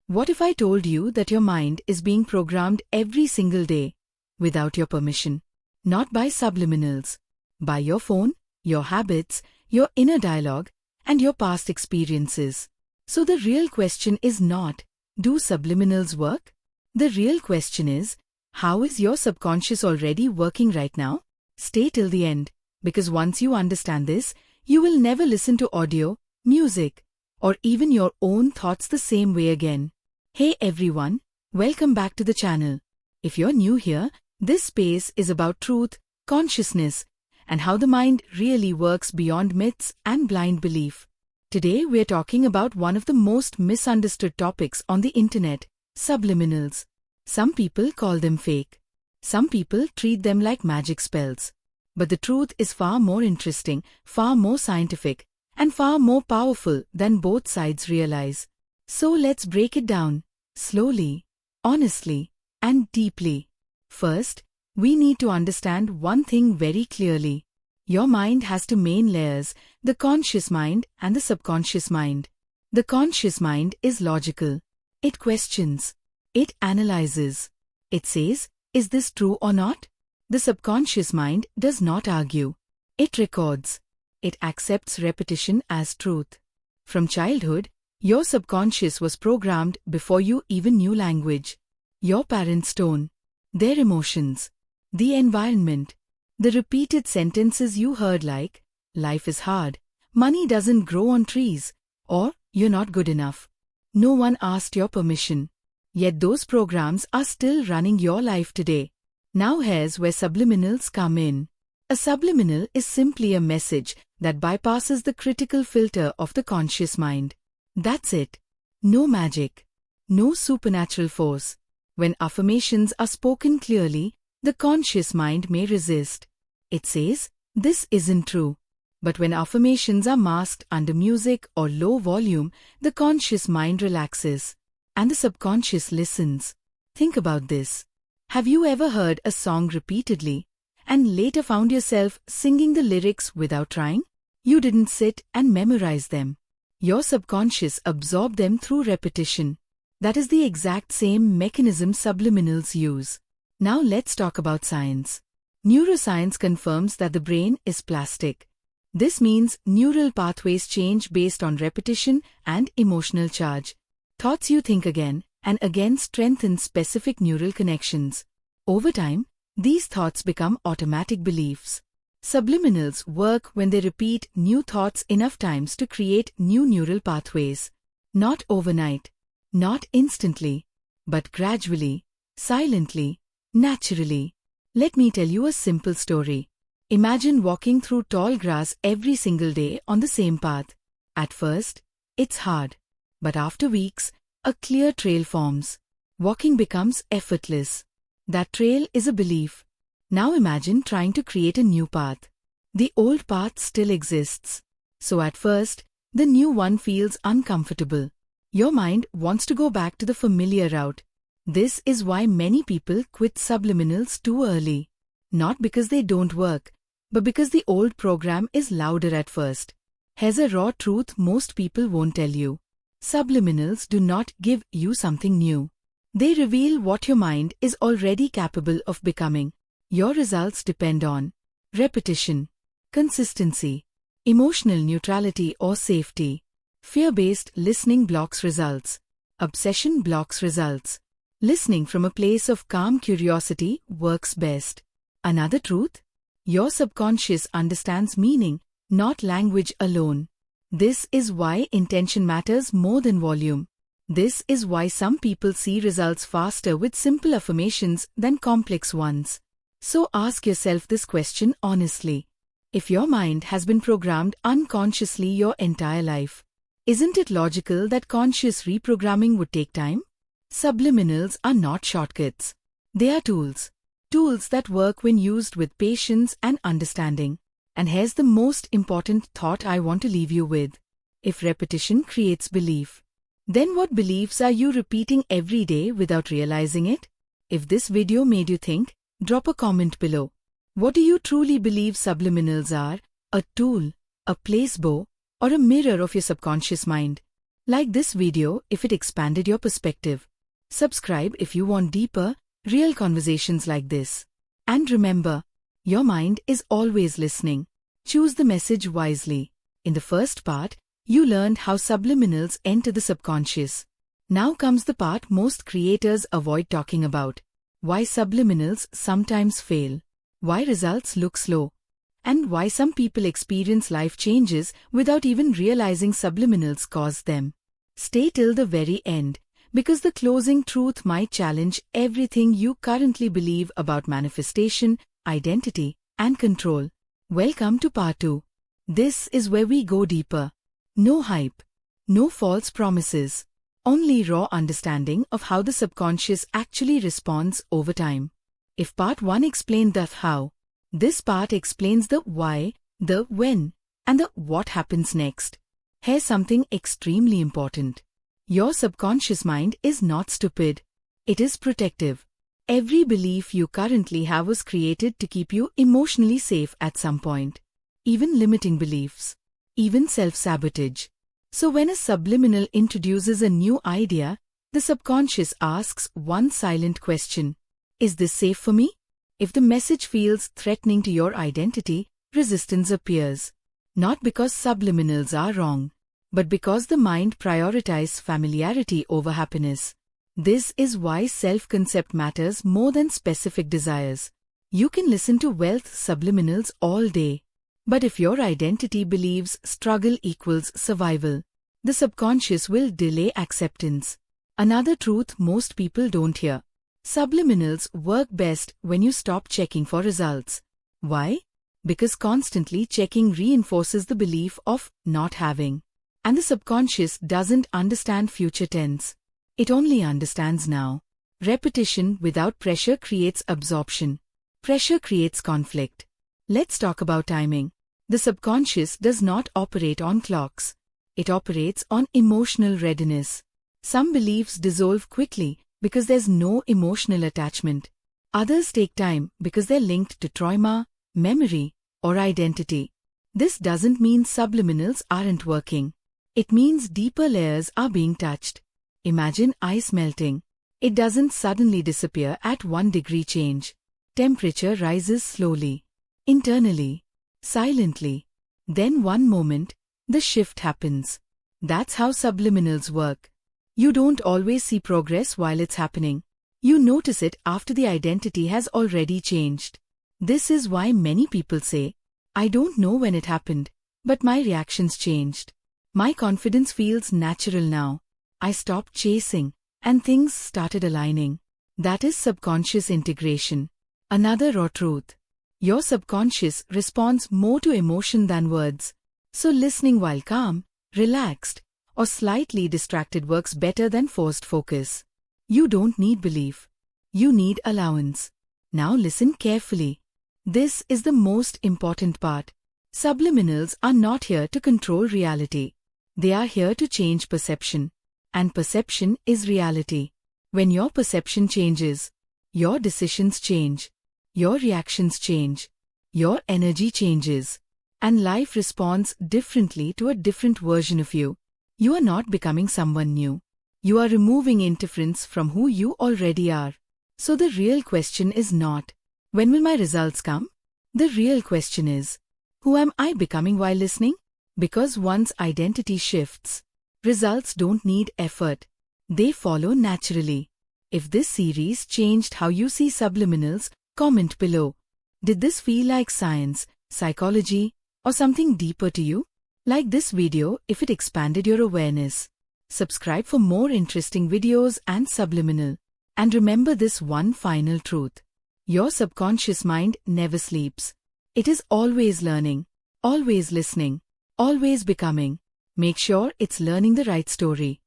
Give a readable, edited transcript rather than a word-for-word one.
What if I told you that your mind is being programmed every single day, without your permission? Not by subliminals, by your phone, your habits, your inner dialogue, and your past experiences. So the real question is not, do subliminals work? The real question is, how is your subconscious already working right now? Stay till the end, because once you understand this, you will never listen to audio, music, or even your own thoughts the same way again. Hey everyone, welcome back to the channel. If you're new here, this space is about truth, consciousness, and how the mind really works beyond myths and blind belief. Today we're talking about one of the most misunderstood topics on the internet, subliminals. Some people call them fake. Some people treat them like magic spells. But the truth is far more interesting, far more scientific, and far more powerful than both sides realize. So let's break it down, slowly, honestly, and deeply. First, we need to understand one thing very clearly. Your mind has two main layers, the conscious mind and the subconscious mind. The conscious mind is logical. It questions. It analyzes. It says, is this true or not? The subconscious mind does not argue. It records. It accepts repetition as truth. From childhood, your subconscious was programmed before you even knew language. Your parents' tone, their emotions, the environment, the repeated sentences you heard like, life is hard, money doesn't grow on trees, or you're not good enough. No one asked your permission. Yet those programs are still running your life today. Now here's where subliminals come in. A subliminal is simply a message that bypasses the critical filter of the conscious mind. That's it. No magic. No supernatural force. When affirmations are spoken clearly, the conscious mind may resist. It says, this isn't true. But when affirmations are masked under music or low volume, the conscious mind relaxes. And the subconscious listens. Think about this. Have you ever heard a song repeatedly, and later found yourself singing the lyrics without trying? You didn't sit and memorize them. Your subconscious absorbed them through repetition. That is the exact same mechanism subliminals use. Now let's talk about science. Neuroscience confirms that the brain is plastic. This means neural pathways change based on repetition and emotional charge. Thoughts you think again and again strengthen specific neural connections. Over time, these thoughts become automatic beliefs. Subliminals work when they repeat new thoughts enough times to create new neural pathways. Not overnight, not instantly, but gradually, silently, naturally. Let me tell you a simple story. Imagine walking through tall grass every single day on the same path. At first, it's hard. But after weeks, a clear trail forms. Walking becomes effortless. That trail is a belief. Now imagine trying to create a new path. The old path still exists. So at first, the new one feels uncomfortable. Your mind wants to go back to the familiar route. This is why many people quit subliminals too early. Not because they don't work, but because the old program is louder at first. Here's a raw truth most people won't tell you. Subliminals do not give you something new. They reveal what your mind is already capable of becoming. Your results depend on repetition, consistency, emotional neutrality or safety. Fear-based listening blocks results. Obsession blocks results. Listening from a place of calm curiosity works best. Another truth? Your subconscious understands meaning, not language alone. This is why intention matters more than volume. This is why some people see results faster with simple affirmations than complex ones. So ask yourself this question honestly. If your mind has been programmed unconsciously your entire life, isn't it logical that conscious reprogramming would take time? Subliminals are not shortcuts. They are tools. Tools that work when used with patience and understanding. And here's the most important thought I want to leave you with. If repetition creates belief, then what beliefs are you repeating every day without realizing it? If this video made you think, drop a comment below. What do you truly believe subliminals are? A tool, a placebo, or a mirror of your subconscious mind? Like this video if it expanded your perspective. Subscribe if you want deeper, real conversations like this. And remember, your mind is always listening. Choose the message wisely. In the first part, you learned how subliminals enter the subconscious. Now comes the part most creators avoid talking about. Why subliminals sometimes fail. Why results look slow. And why some people experience life changes without even realizing subliminals cause them. Stay till the very end, because the closing truth might challenge everything you currently believe about manifestation, identity, and control. Welcome to part 2. This is where we go deeper. No hype. No false promises. Only raw understanding of how the subconscious actually responds over time. If part 1 explained the how, this part explains the why, the when, and the what happens next. Here's something extremely important. Your subconscious mind is not stupid. It is protective. Every belief you currently have was created to keep you emotionally safe at some point. Even limiting beliefs. Even self-sabotage. So when a subliminal introduces a new idea, the subconscious asks one silent question. Is this safe for me? If the message feels threatening to your identity, resistance appears. Not because subliminals are wrong, but because the mind prioritizes familiarity over happiness. This is why self-concept matters more than specific desires. You can listen to wealth subliminals all day. But if your identity believes struggle equals survival, the subconscious will delay acceptance. Another truth most people don't hear. Subliminals work best when you stop checking for results. Why? Because constantly checking reinforces the belief of not having. And the subconscious doesn't understand future tense. It only understands now. Repetition without pressure creates absorption. Pressure creates conflict. Let's talk about timing. The subconscious does not operate on clocks. It operates on emotional readiness. Some beliefs dissolve quickly because there's no emotional attachment. Others take time because they're linked to trauma, memory, or identity. This doesn't mean subliminals aren't working. It means deeper layers are being touched. Imagine ice melting. It doesn't suddenly disappear at 1 degree change. Temperature rises slowly, internally, silently. Then one moment, the shift happens. That's how subliminals work. You don't always see progress while it's happening. You notice it after the identity has already changed. This is why many people say, I don't know when it happened, but my reactions changed. My confidence feels natural now. I stopped chasing, and things started aligning. That is subconscious integration. Another raw truth. Your subconscious responds more to emotion than words. So listening while calm, relaxed, or slightly distracted works better than forced focus. You don't need belief. You need allowance. Now listen carefully. This is the most important part. Subliminals are not here to control reality. They are here to change perception. And perception is reality. When your perception changes, your decisions change. Your reactions change. Your energy changes. And life responds differently to a different version of you. You are not becoming someone new. You are removing interference from who you already are. So the real question is not, when will my results come? The real question is, who am I becoming while listening? Because once identity shifts, results don't need effort. They follow naturally. If this series changed how you see subliminals, comment below. Did this feel like science, psychology, or something deeper to you? Like this video if it expanded your awareness. Subscribe for more interesting videos and subliminal. And remember this one final truth. Your subconscious mind never sleeps. It is always learning, always listening, always becoming. Make sure it's learning the right story.